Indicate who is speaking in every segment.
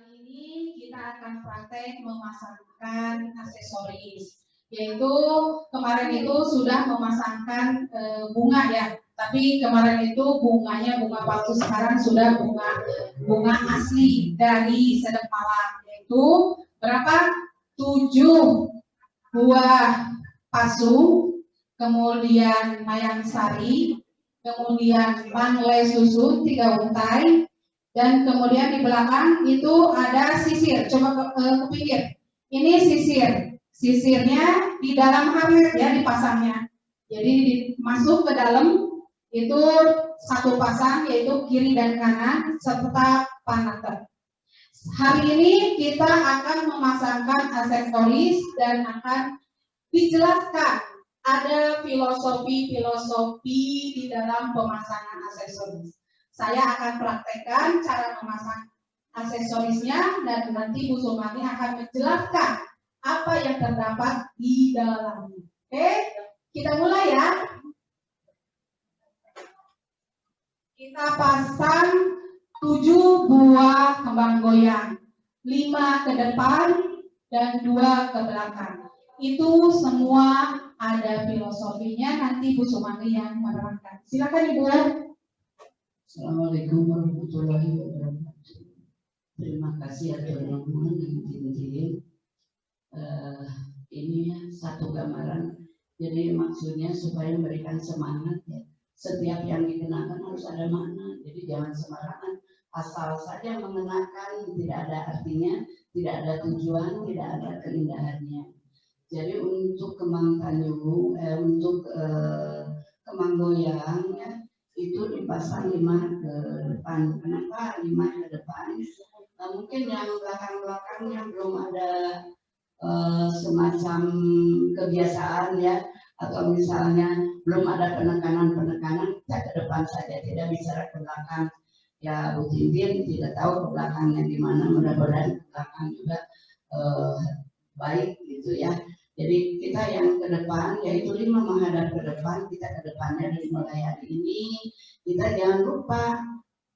Speaker 1: Kali ini kita akan praktek memasangkan aksesoris, yaitu kemarin itu sudah memasangkan bunga ya, tapi kemarin itu bunganya bunga palsu, sekarang sudah bunga asli dari Sedep Malang, yaitu berapa? 7 buah pasu, kemudian mayang sari, kemudian mangle susun 3 untai. Dan kemudian di belakang itu ada sisir. Coba ke pinggir. Ini sisir. Sisirnya di dalam harnet ya dipasangnya. Jadi masuk ke dalam itu satu pasang, yaitu kiri dan kanan serta panater. Hari ini kita akan memasangkan aksesoris dan akan dijelaskan ada filosofi di dalam pemasangan aksesoris. Saya akan praktekkan cara memasang aksesorisnya dan nanti Bu Sumani akan menjelaskan apa yang terdapat di dalamnya. Oke, kita mulai ya. Kita pasang 7 buah kembang goyang, 5 ke depan dan 2 ke belakang. Itu semua ada filosofinya, nanti Bu Sumani yang menerangkan. Silakan Ibu.
Speaker 2: Assalamualaikum warahmatullahi wabarakatuh. Terima kasih atas teman-teman yang izin. Ini satu gambaran. Jadi maksudnya supaya memberikan semangat ya. Setiap yang dikenakan harus ada makna. Jadi jangan sembarangan asal saja mengenakan, tidak ada artinya, tidak ada tujuan, tidak ada keindahannya. Jadi untuk kembang tanjung, untuk kembang goyang ya, itu dipasang 5 ke depan. Kenapa 5 ke depan? Mungkin yang belakang-belakang yang belum ada semacam kebiasaan ya, atau misalnya belum ada penekanan, kita ke depan saja, tidak bicara ke belakang. Ya Bu Tintin tidak tahu ke belakangnya di mana, mudah-mudahan ke belakang juga baik gitu ya. Jadi kita yang ke depan, yaitu 5 menghadap ke depan, kita ke depannya dari mulai hari ini. Kita jangan lupa,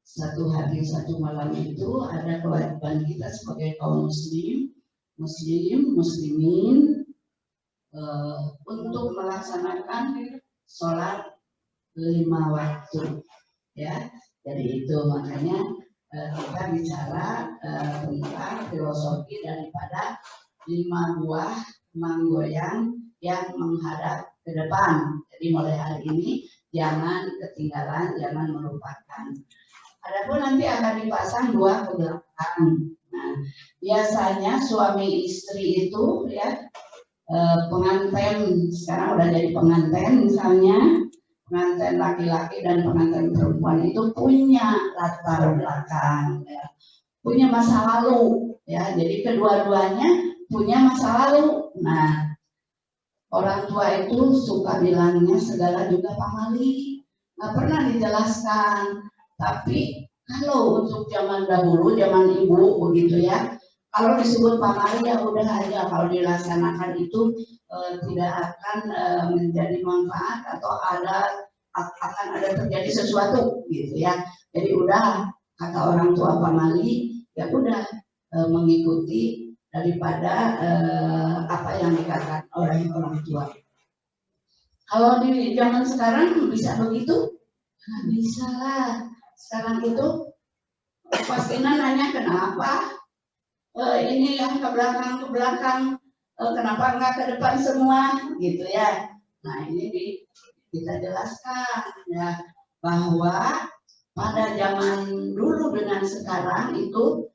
Speaker 2: satu hari satu malam itu ada kewajiban kita sebagai kaum muslimin untuk melaksanakan sholat 5 waktu. Ya, jadi itu makanya kita bicara tentang filosofi daripada 5 buah kembang goyang yang menghadap ke depan. Jadi mulai hari ini jangan ketinggalan, jangan melupakan. Adapun nanti akan dipasang 2 ke belakang. Nah, biasanya suami istri itu ya pengantin, sekarang udah jadi pengantin misalnya, pengantin laki-laki dan pengantin perempuan itu punya latar belakang, ya, punya masa lalu, ya. Jadi kedua-duanya punya masa lalu. Nah, orang tua itu suka bilangnya segala juga pamali, nggak pernah dijelaskan. Tapi kalau untuk zaman dahulu, zaman ibu begitu ya, kalau disebut pamali ya udah aja, kalau dilaksanakan itu tidak akan menjadi manfaat atau akan ada terjadi sesuatu gitu ya. Jadi udah kata orang tua pamali ya udah mengikuti daripada apa yang dikatakan oleh orang tua. Kalau di zaman sekarang bisa begitu? Nggak bisa lah. Sekarang itu pastinya nanya kenapa ini yang ke belakang kenapa nggak ke depan semua gitu ya. Nah ini kita jelaskan ya bahwa pada zaman dulu dengan sekarang itu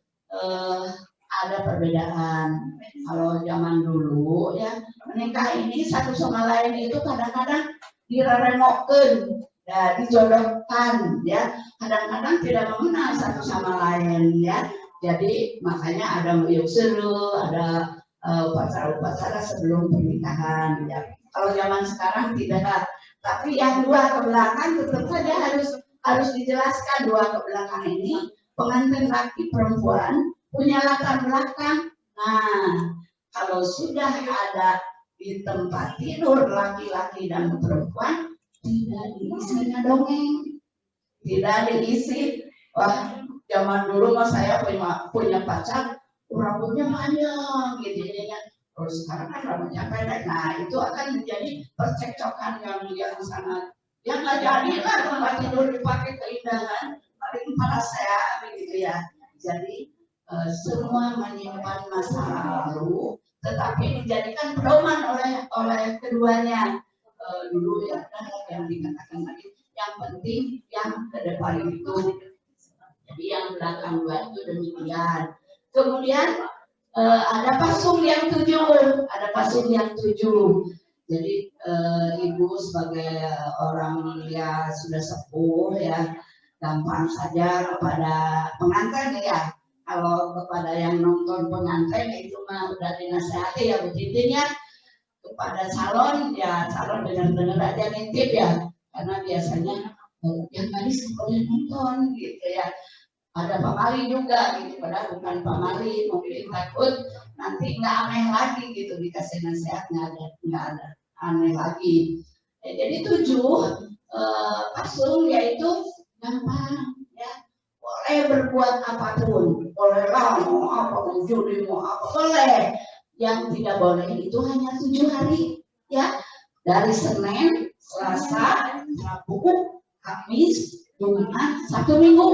Speaker 2: ada perbedaan. Kalau zaman dulu ya menikah ini satu sama lain itu kadang-kadang direremokkan, ya, dijodohkan, ya. Kadang-kadang tidak mengenal satu sama lain, ya. Jadi makanya ada meyuk seru, ada upacara-upacara sebelum pernikahan, ya. Kalau zaman sekarang tidak. Tapi yang 2 ke belakang tetap saja harus dijelaskan. 2 ke belakang ini pengantin laki perempuan punya latar belakang. Nah, kalau sudah ada di tempat tidur laki-laki dan perempuan, tidak diisinya dongeng, tidak diisi. Wah, Zaman dulu mah saya punya pacar, rambutnya panjang gitu ya. Kalau sekarang kan rambutnya pendek, nah itu akan menjadi percekcokan yang sangat yang nggak jadi lah tempat tidur dipakai keindahan, paling kepala saya begitu ya. Jadi semua menyimpan masa lalu, tetapi dijadikan pedoman oleh keduanya. Dulu ya yang dikatakan tadi, yang penting yang ke depan itu. Jadi yang belakang dua itu demikian. Kemudian ada pasung yang 7, ada pasung yang 7. Jadi ibu sebagai orang ya sudah sepuh ya, gampang saja kepada pengantin ya. Kalau kepada yang nonton pengantin itu mah udah dinasihati ya Bu Titin ya. Kepada calon ya calon benar-benar aja nitip ya, karena biasanya yang manis boleh nonton gitu ya. Ada pamali juga gitu, padahal bukan pamali, mungkin takut nanti nggak aneh lagi gitu, dikasih nasihat nggak ada aneh lagi. Jadi 7 pasung yaitu gampang ya, boleh berbuat apapun, bolehlah mau apa, mau judi mau apa boleh. Yang tidak boleh itu hanya 7 hari ya, dari Senin, Selasa, Rabu, Kamis, Jumat, Sabtu, Minggu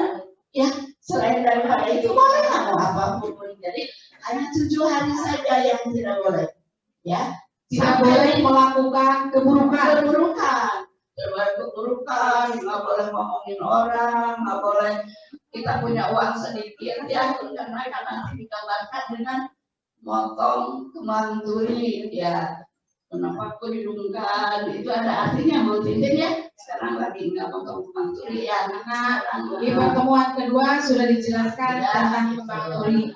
Speaker 2: ya. Selain daripada itu boleh mau apapun. Jadi hanya 7 hari saja yang tidak boleh ya.
Speaker 1: Tidak boleh melakukan keburukan,
Speaker 2: nggak boleh ngomongin orang, nggak boleh kita punya uang sedikit ya, karena nanti digambarkan dengan motong kembang turi ya. Kenapa aku didungkan? Itu ada artinya Bu Titin ya. Sekarang lagi nggak motong kembang turi ya, karena
Speaker 1: di pertemuan kedua sudah dijelaskan
Speaker 2: ya,
Speaker 1: tentang kembang turi.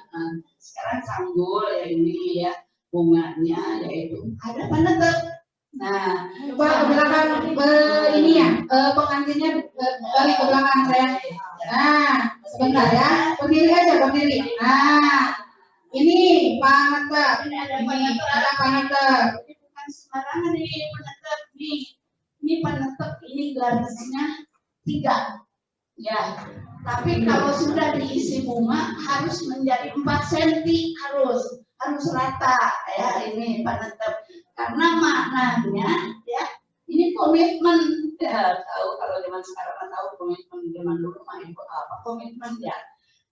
Speaker 2: Sekarang sanggul ya ini ya, bunganya yaitu ada penetep. Nah,
Speaker 1: coba ke belakang ini ya, pengantinnya balik ke belakang saya. Nah, sebentar ya, berdiri aja berdiri. Nah, ini penetep, ini ada penetep.
Speaker 2: Bukan sembarangan nih penetep nih. Ini penetep ini garisnya 3 ya. Tapi kalau sudah diisi bunga harus menjadi 4 cm, harus rata ya ini penetep. Karena maknanya ya ini komitmen ya, tahu kalau zaman sekarang tahu komitmen, zaman dulu mah itu apa komitmen ya.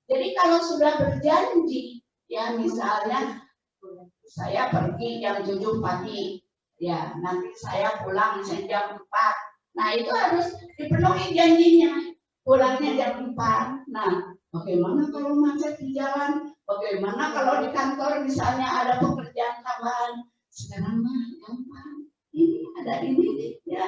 Speaker 2: Jadi kalau sudah berjanji ya, misalnya saya pergi jam 7 pagi ya, nanti saya pulang jam 4. Nah itu harus dipenuhi janjinya, pulangnya jam 4. Nah bagaimana kalau macet di jalan, bagaimana kalau di kantor misalnya ada pekerjaan tambahan. Sekarang mah gampang, ini ada ini ya,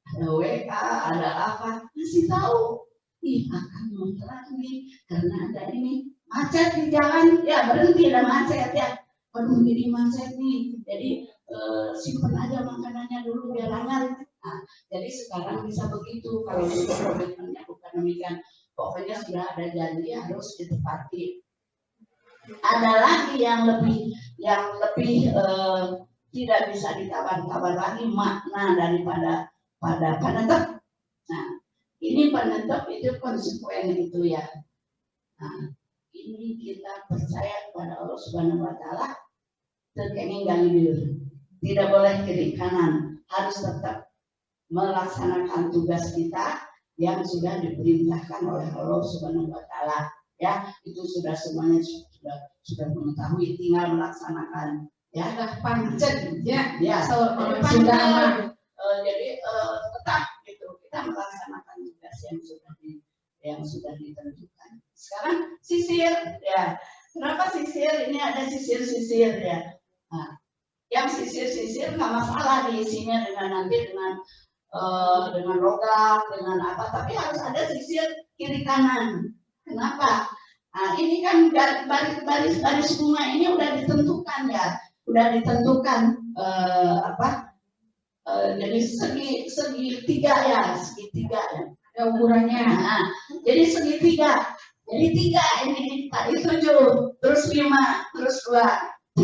Speaker 2: ada WA, ada apa, kasih tahu, ih akan ngontrak nih karena ada ini macet di jalan ya, berhenti ada macet ya, penuh jadi macet nih, jadi simpan aja makanannya dulu biar hangat. Nah, jadi sekarang bisa begitu kalau sudah komitmennya bukan demikian, pokoknya sudah ada janji harus ditepati. Ada lagi yang lebih tidak bisa ditawar-tawar lagi makna daripada penetep. Nah, ini penetep itu konsekuen itu ya. Nah, ini kita percaya kepada Allah Subhanahu wa taala, terkenging galibir. Tidak boleh kiri kanan, harus tetap melaksanakan tugas kita yang sudah diperintahkan oleh Allah Subhanahu wa taala. Ya, itu sudah semuanya sudah mengetahui, tinggal melaksanakan. Ya,
Speaker 1: pancen ya,
Speaker 2: sudah jadi tetap gitu kita melaksanakan tugas yang sudah ditentukan. Sekarang sisir ya, kenapa sisir? Ini ada sisir ya. Nah, yang sisir nggak masalah diisinya dengan logam, dengan apa, tapi harus ada sisir kiri kanan. Kenapa? Nah, ini kan baris bunga ini udah ditentukan ya. Udah ditentukan jadi segitiga ya ukurannya. Nah, jadi segitiga. Jadi 3 ini tadi 7, terus 5, terus 2.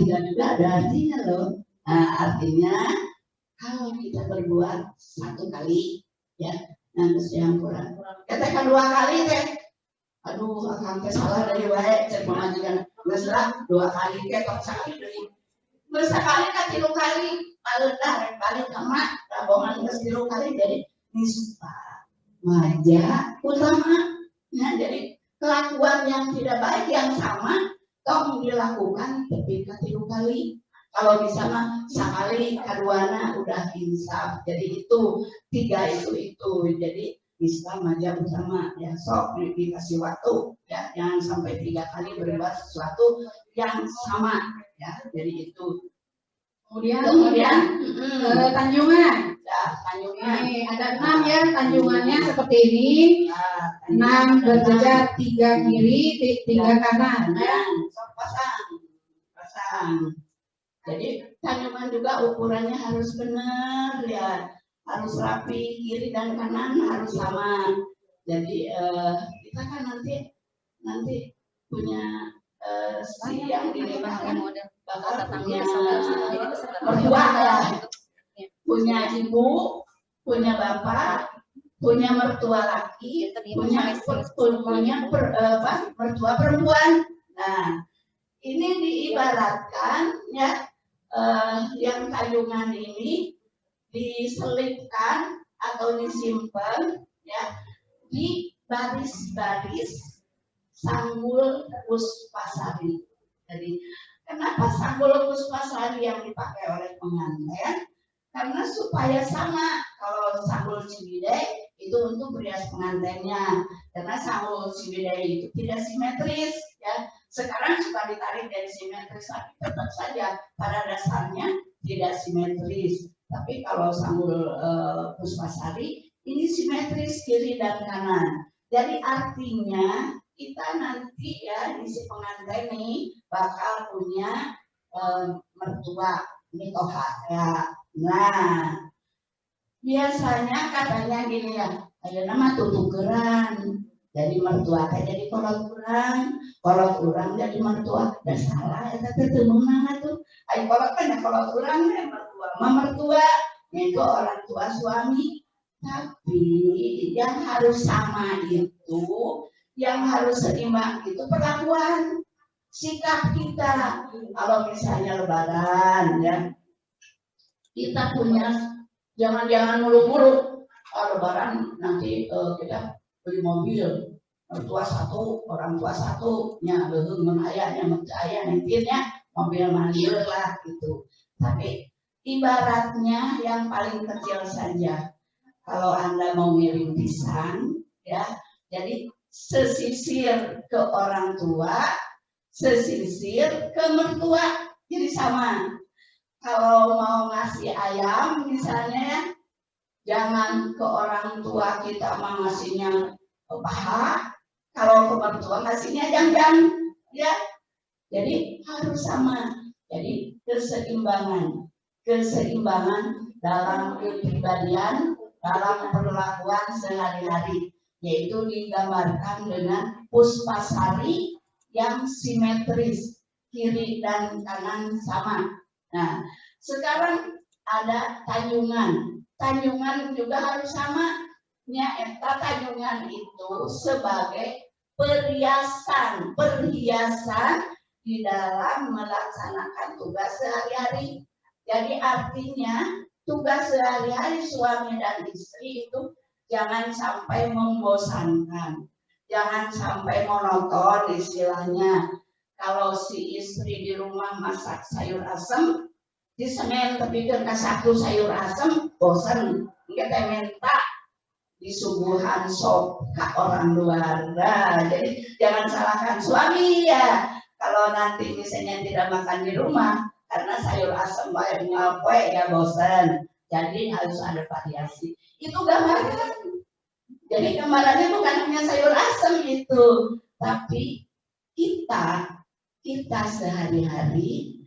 Speaker 2: 3 juga ada artinya loh. Nah, artinya kalau kita berbuat 1 kali ya, nah terus yang kurang. Katakan 2 kali deh. aduh akang teh salah dari wae cek pemajikan geus lah 2 kali ke tok sakali deui bersakali ka 3 kali aledah rek balik ka mak rabongan geus 3 kali jadi nista maja utama nah jadi kelakuan yang tidak baik yang sama tong dilakukan tapi ka 3 kali kalau bisa mah sekali kaduana udah insaf jadi itu 3 itu jadi Islam aja utama ya sok dikasih waktu ya jangan sampai 3 kali berbuat sesuatu yang sama ya jadi itu
Speaker 1: Kemudian tanjungan.
Speaker 2: ya tanjungan
Speaker 1: Ini ada 6 ya tanjungannya seperti ini. 6 berjejer 3 kiri, 3 kanan. Ya.
Speaker 2: sok pasang jadi tanjungan juga ukurannya harus benar ya harus rapi kiri dan kanan harus sama jadi kita kan nanti punya si yang dinikahkan bakal punya mertua ya punya ibu punya bapak punya mertua laki punya mertua perempuan nah ini diibaratkan ya yang tanjungan ini diselipkan atau disimpan ya di baris-baris sanggul puspasari. Jadi kenapa sanggul puspasari yang dipakai oleh pengantin? Karena supaya sama kalau sanggul Ciwidey itu untuk berias pengantinnya. Karena sanggul Ciwidey itu tidak simetris ya. Sekarang suka ditarik dari simetris tapi tetap saja pada dasarnya tidak simetris. Tapi kalau sanggul puspasari ini simetris kiri dan kanan. Jadi artinya kita nanti ya di si pengantin ini bakal punya mertua nikoha ya. Nah biasanya katanya gini ya, ayo nama tutukeran. Jadi mertua teh jadi kolot urang jadi mertua. Dan salah eta teh teu meunang atuh. Ai kolot teh kolot urang teh mertua itu orang tua suami tapi yang harus sama itu yang harus seimbang itu perlakuan sikap kita kalau misalnya lebaran ya kita punya jangan muluk-muluk lebaran nanti kita beli mobil mertua satu orang tua satu nya leuheung mun aya nya aya nantinya mobil mandir lah gitu tapi ibaratnya yang paling kecil saja kalau Anda mau ngirim pisang ya jadi sesisir ke orang tua sesisir ke mertua jadi sama kalau mau ngasih ayam misalnya jangan ke orang tua kita mau ngasihnya paha kalau ke mertua ngasihnya jang-jang ya jadi harus sama jadi keseimbangan dalam kepribadian, dalam perlakuan sehari-hari, yaitu digambarkan dengan puspasari yang simetris, kiri dan kanan sama. Nah, sekarang ada tanjungan. Tanjungan juga harus sama. Eta tanjungan itu sebagai perhiasan di dalam melaksanakan tugas sehari-hari. Jadi artinya tugas sehari-hari suami dan istri itu jangan sampai membosankan, jangan sampai monoton istilahnya. Kalau si istri di rumah masak sayur asem, di Senin tapi ke satu sayur asem, bosan. Kita minta disuguhan sop ke orang luar. Nah, jadi jangan salahkan suami ya. Kalau nanti misalnya tidak makan di rumah karena sayur asam banyak kue ya bosan. Jadi harus ada variasi. Itu gambaran. Jadi gambarannya bukan hanya sayur asam itu, tapi kita sehari-hari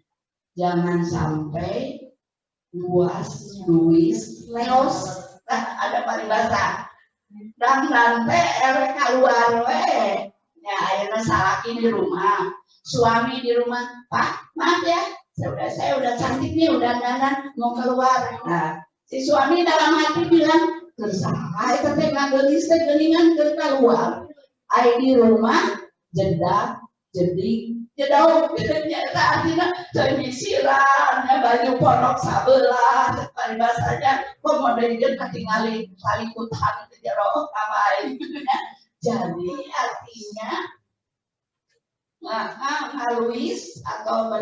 Speaker 2: jangan sampai nuis leos ada paribasa dan nanti keluar we ya ayeuna salaki di rumah suami di rumah pak maaf ya saya udah cantik nih udah dandan mau keluar nah si suami dalam hati bilang tersaha itu teh ngagelis teh geuningan keur keluar Ai di rumah jedak jadi jedau nyata artinya cemisiran ya baju pondok sabelah bahasanya kemudian dia ketinggalan salikutan ke jero kamai jadi artinya haluis atau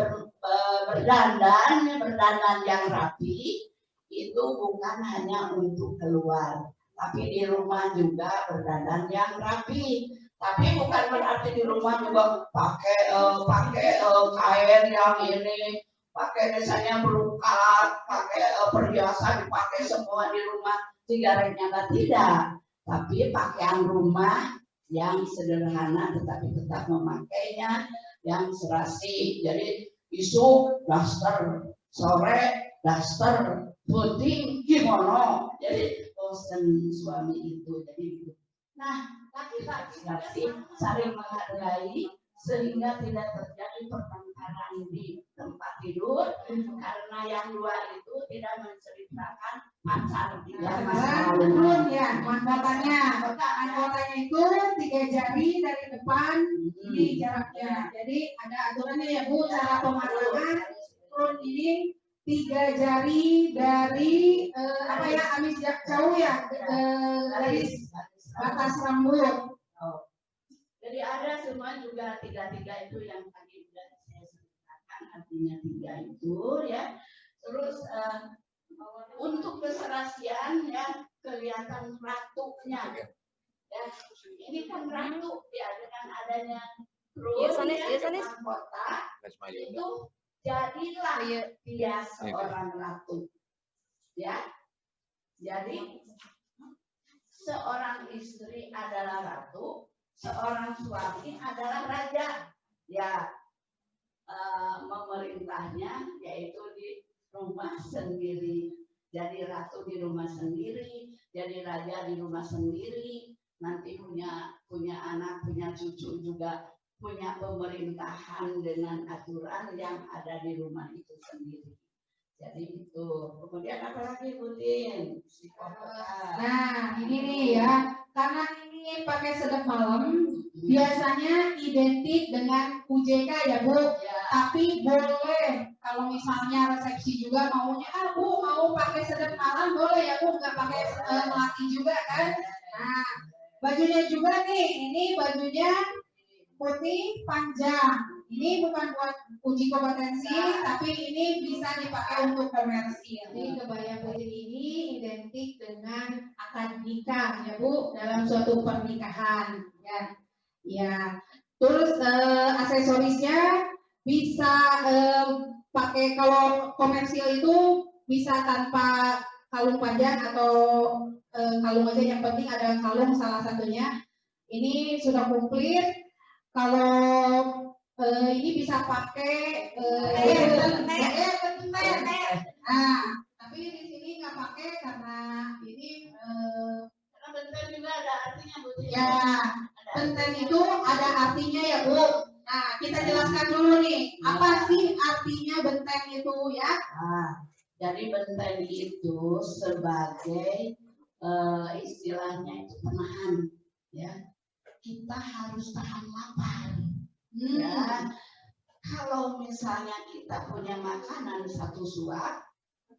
Speaker 2: berdandan yang rapi itu bukan hanya untuk keluar, tapi di rumah juga berdandan yang rapi. Tapi bukan berarti di rumah juga pakai kain yang ini, pakai misalnya berukat, pakai perhiasan dipakai semua di rumah, cigaretnya tidak. Tapi pakaian rumah yang sederhana tetapi tetap memakainya yang serasi. Jadi isu daster, sore daster, puting kimono. Jadi bosan suami itu. Jadi nah laki-laki saling menghargai sehingga tidak terjadi pertengkaran di tempat tidur karena yang dua itu tidak menceritakan pacar
Speaker 1: belum ya anggotanya itu 3 jari dari depan ini jaraknya. Jadi ada aturannya ya Bu, cara pemasangan turun ini 3 jari dari amis jauh ya dari batas rambut.
Speaker 2: Jadi ada semua juga 3 itu yang tadi sudah saya ceritakan, artinya 3 itu ya. Terus untuk keserasian ya kelihatan ratunya ya. Ini kan ratu ya dengan adanya kota itu jadilah dia seorang ratu ya. Jadi seorang istri adalah ratu, seorang suami adalah raja ya. Memerintahnya yaitu di rumah sendiri. Jadi ratu di rumah sendiri, jadi raja di rumah sendiri, nanti punya anak, punya cucu juga punya pemerintahan dengan aturan yang ada di rumah itu sendiri. Jadi itu. Kemudian apa lagi Budin?
Speaker 1: Nah ini nih ya, karena ini pakai sedap malam, biasanya identik dengan UJK ya Bu. Ya. Tapi boleh kalau misalnya resepsi juga maunya Bu mau pakai sedap malam boleh ya Bu, nggak pakai melati juga kan. Nah bajunya juga nih, ini bajunya putih panjang. Ini bukan buat uji kompetensi, tapi ini bisa dipakai untuk komersil. Jadi kebaya putih ini identik dengan akad nikah ya Bu, dalam suatu pernikahan ya. Ya. Terus aksesorisnya bisa pakai, kalau komersil itu bisa tanpa kalung panjang atau kalung aja, yang penting ada kalung salah satunya. Ini sudah komplit. Kalau ini bisa pakai tapi di sini nggak pakai karena ini
Speaker 2: karena benten juga ada artinya Bu.
Speaker 1: Ya, benten itu ada artinya ya Bu. Nah, kita jelaskan dulu nih, apa sih artinya benten itu ya?
Speaker 2: Jadi benten itu sebagai istilahnya itu penahan ya. Kita harus tahan lapar. Ya, kalau misalnya kita punya makanan satu suap,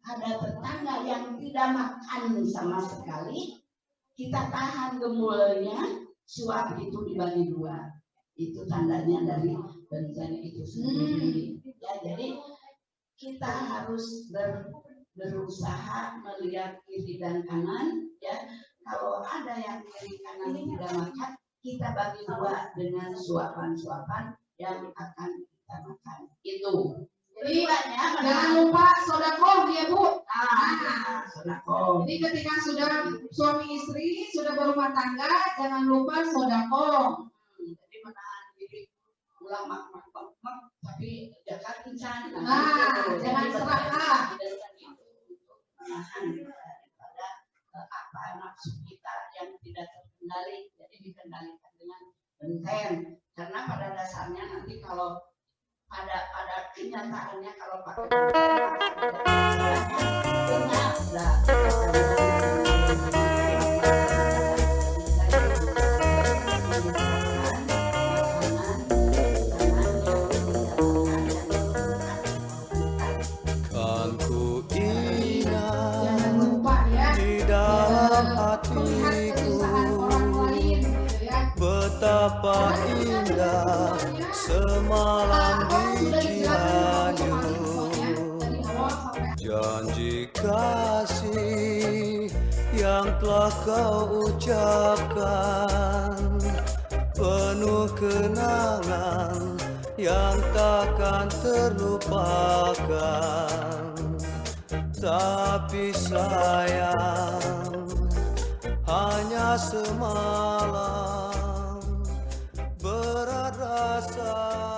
Speaker 2: ada tetangga yang tidak makan sama sekali, kita tahan gemulnya, suap itu dibagi 2. Itu tandanya dari benten itu sendiri. Ya, jadi kita harus berusaha melihat kiri dan kanan. Ya, kalau ada yang kiri kanan tidak makan, kita bagi 2 dengan suapan-suapan yang akan kita makan. Itu.
Speaker 1: Jadi jangan lupa sodakoh ya Bu.
Speaker 2: Sodakoh.
Speaker 1: Jadi ketika sudah suami istri sudah berumah tangga, jangan lupa sodakoh.
Speaker 2: Jadi menahan diri ulang mak tapi jangan kencan.
Speaker 1: Jangan serakah.
Speaker 2: Menahan daripada apa nafsu kita yang tidak terkendali. Jadi dikendalikan dengan benten. Karena pada dasarnya nanti kalau pada kenyataannya kalau pakai benten
Speaker 3: Betapa indah semalam di Cianjur, janji kasih yang telah kau ucapkan, penuh kenangan yang takkan terlupakan. Tapi sayang, hanya semalam berat rasa.